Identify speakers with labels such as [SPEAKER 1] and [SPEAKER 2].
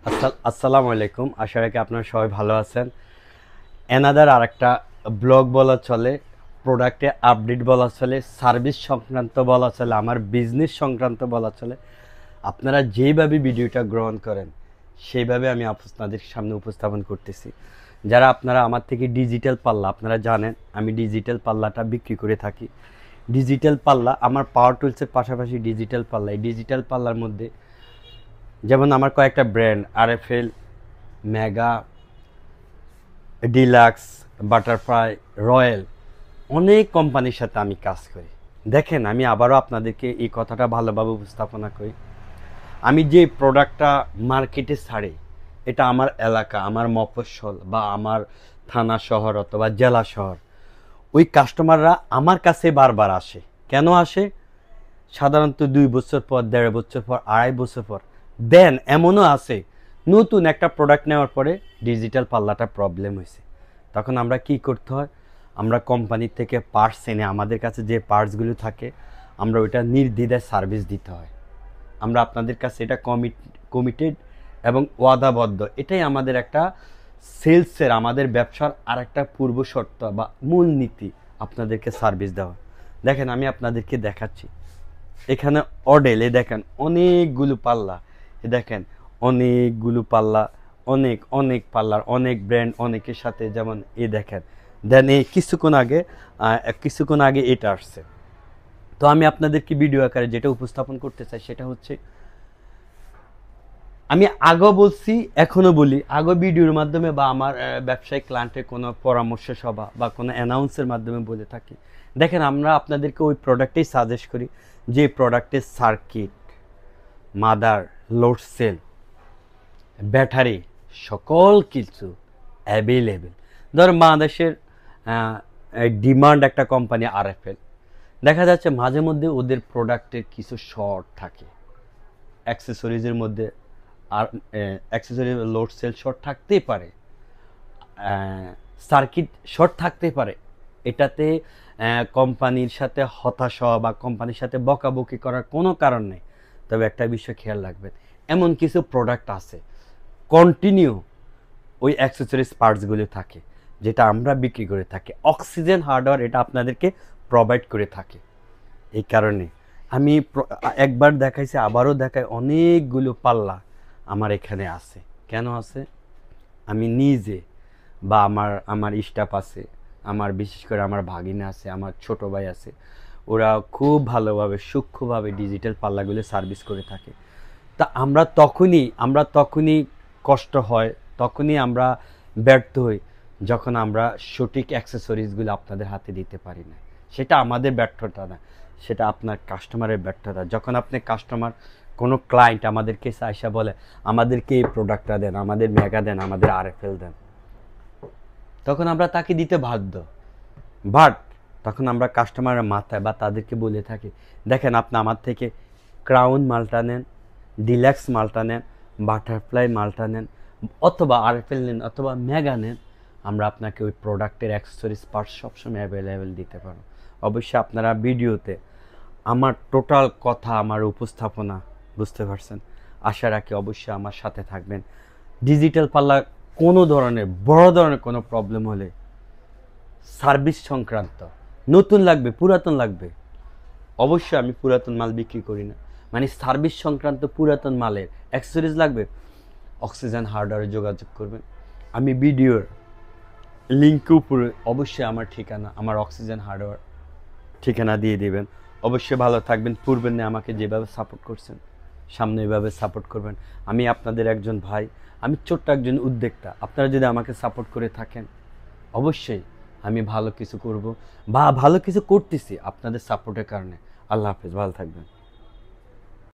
[SPEAKER 1] আসসালামু আলাইকুম। আশা রাখি আপনারা সবাই ভালো আছেন। অ্যানাদার আরেকটা ব্লগ বলা চলে, প্রোডাক্টে আপডেট বলা চলে, সার্ভিস সংক্রান্ত বলা চলে, আমার বিজনেস সংক্রান্ত বলা চলে। আপনারা যেইভাবে ভিডিওটা গ্রহণ করেন সেইভাবে আমি আপনাদের সামনে উপস্থাপন করতেছি। যারা আপনারা আমার থেকে ডিজিটাল পাল্লা, আপনারা জানেন আমি ডিজিটাল পাল্লাটা বিক্রি করে থাকি। ডিজিটাল পাল্লা আমার পাওয়ার টুলসের পাশাপাশি ডিজিটাল পাল্লা, এই ডিজিটাল পাল্লার মধ্যে যেমন আমার কয়েকটা brand RFL, mega, deluxe, butterfly, royal, অনেক কোম্পানির সাথে আমি কাজ করি। দেখেন, আমি আবারও আপনাদেরকে এই কথাটা ভালোভাবে উপস্থাপনা করি। আমি যে প্রোডাক্টটা মার্কেটে ছাড়ি, এটা আমার এলাকা, আমার মফস্বল বা আমার থানা শহর অথবা জেলা শহর, ওই কাস্টমাররা আমার কাছে বারবার আসে। কেন আসে? সাধারণত 2 বছর পর, 1.5 বছর পর, 2.5 বছর পর দেন। এমনও আছে নতুন একটা প্রোডাক্ট নেওয়ার পরে ডিজিটাল পাল্লাটা প্রবলেম হয়েছে। তখন আমরা কি করতে হয়? আমরা কোম্পানি থেকে পার্টস এনে, আমাদের কাছে যে পার্টসগুলো থাকে আমরা ওইটা নির্দ্বিধায় সার্ভিস দিতে হয়। আমরা আপনাদের কাছে এটা কমিটেড এবং ওয়াদাবদ্ধ। এটাই আমাদের একটা সেলসের, আমাদের ব্যবসার আর একটা পূর্ব শর্ত বা মূল নীতি, আপনাদেরকে সার্ভিস দেওয়া। দেখেন, আমি আপনাদেরকে দেখাচ্ছি। এখানে অডেল, এ দেখেন অনেকগুলো পাল্লা, এ দেখেন অনেকগুলো পাল্লা, অনেক অনেক পাল্লার অনেক ব্র্যান্ড, অনেকের সাথে। যেমন এ দেখেন, দেন এই কিছুক্ষণ আগে এটা আসছে। তো আমি আপনাদেরকে ভিডিও আকারে যেটা উপস্থাপন করতে চাই সেটা হচ্ছে, আমি আগেও বলছি এখনও বলি, আগেও ভিডিওর মাধ্যমে বা আমার ব্যবসায়িক ক্লায়েন্টের কোনো পরামর্শ সভা বা কোনো অ্যানাউন্সের মাধ্যমে বলে থাকি। দেখেন, আমরা আপনাদেরকে ওই প্রোডাক্টেই সাজেস্ট করি যে প্রোডাক্টের circuit, mother, load cell, battery সকল কিছু অ্যাভেলেবেল। ধর বাংলাদেশের ডিমান্ড একটা কোম্পানি আরএফএল, দেখা যাচ্ছে মাঝে মধ্যে ওদের প্রোডাক্টের কিছু শর্ট থাকে, অ্যাক্সেসরিজের মধ্যে। আর অ্যাক্সেসরি লোড সেল শর্ট থাকতেই পারে, সার্কিট শর্ট থাকতেই পারে। এটাতে কোম্পানির সাথে হতাশ হওয়া বা কোম্পানির সাথে বকাবকি করার কোনো কারণ নেই। তবে একটা বিষয় খেয়াল রাখবেন, এমন কিছু প্রোডাক্ট আছে কন্টিনিউ ওই অ্যাক্সেসরিজ পার্টসগুলো থাকে, যেটা আমরা বিক্রি করে থাকি। অক্সিজেন হার্ডওয়্যার এটা আপনাদেরকে প্রোভাইড করে থাকে। এই কারণে আমি একবার দেখাইছি, আবারও দেখাই, অনেকগুলো পাল্লা আমার এখানে আছে। কেন আছে? আমি নিজে বা আমার স্টাফ আছে, আমার বিশেষ করে আমার ভাগিনা আছে, আমার ছোট ভাই আছে, ওরা খুব ভালোভাবে সূক্ষ্মভাবে ডিজিটাল পাল্লাগুলো সার্ভিস করে থাকে। তা আমরা তখনই কষ্ট হয়, তখনই আমরা ব্যর্থ হই যখন আমরা সঠিক অ্যাক্সেসরিজগুলো আপনাদের হাতে দিতে পারি না। সেটা আমাদের ব্যর্থতা না, সেটা আপনার কাস্টমারের ব্যর্থতা। যখন আপনি কাস্টমার, কোনো ক্লায়েন্ট আমাদেরকে আইসা বলে আমাদেরকে এই প্রোডাক্টটা দেন, আমাদের মেগা দেন, আমাদের আরএফএল দেন, তখন আমরা তাকে দিতে বাধ্য। বাট তখন আমরা কাস্টমারের মাথায় বা তাদেরকে বলে থাকি, দেখেন আপনি আমার থেকে ক্রাউন মালটা নেন, ডিলাক্স মালটা নেন, বাটারফ্লাই মালটা নেন, অথবা আরএফএল নেন, অথবা মেগা নেন, আমরা আপনাকে ওই প্রোডাক্টের অ্যাক্সেসরিজ পার্টস সবসময় অ্যাভেলেবেল দিতে পারবো। অবশ্যই আপনারা ভিডিওতে আমার টোটাল কথা, আমার উপস্থাপনা বুঝতে পারছেন। আশা রাখি অবশ্যই আমার সাথে থাকবেন। ডিজিটাল পাল্লা কোনো ধরনের বড় ধরনের কোনো প্রবলেম হলে, সার্ভিস সংক্রান্ত, নতুন লাগবে, পুরাতন লাগবে, অবশ্যই আমি পুরাতন মাল বিক্রি করি না, মানে সার্ভিস সংক্রান্ত পুরাতন মালের অ্যাক্সেসরিজ লাগবে, অক্সিজেন হার্ডওয়্যারে যোগাযোগ করবেন। আমি ভিডিওর লিঙ্কের উপরে অবশ্যই আমার ঠিকানা, আমার অক্সিজেন হার্ডওয়্যার ঠিকানা দিয়ে দিবেন। অবশ্যই ভালো থাকবেন। পূর্বে নিয়ে আমাকে যেভাবে সাপোর্ট করছেন, সামনে এভাবে সাপোর্ট করবেন। আমি আপনাদের একজন ভাই, আমি ছোট্ট একজন উদ্যোক্তা। আপনারা যদি আমাকে সাপোর্ট করে থাকেন, অবশ্যই আমি ভালো কিছু করব বা ভালো কিছু করতেছি আপনাদের সাপোর্টের কারণে। আল্লাহ হাফেজ, ভালো থাকবেন।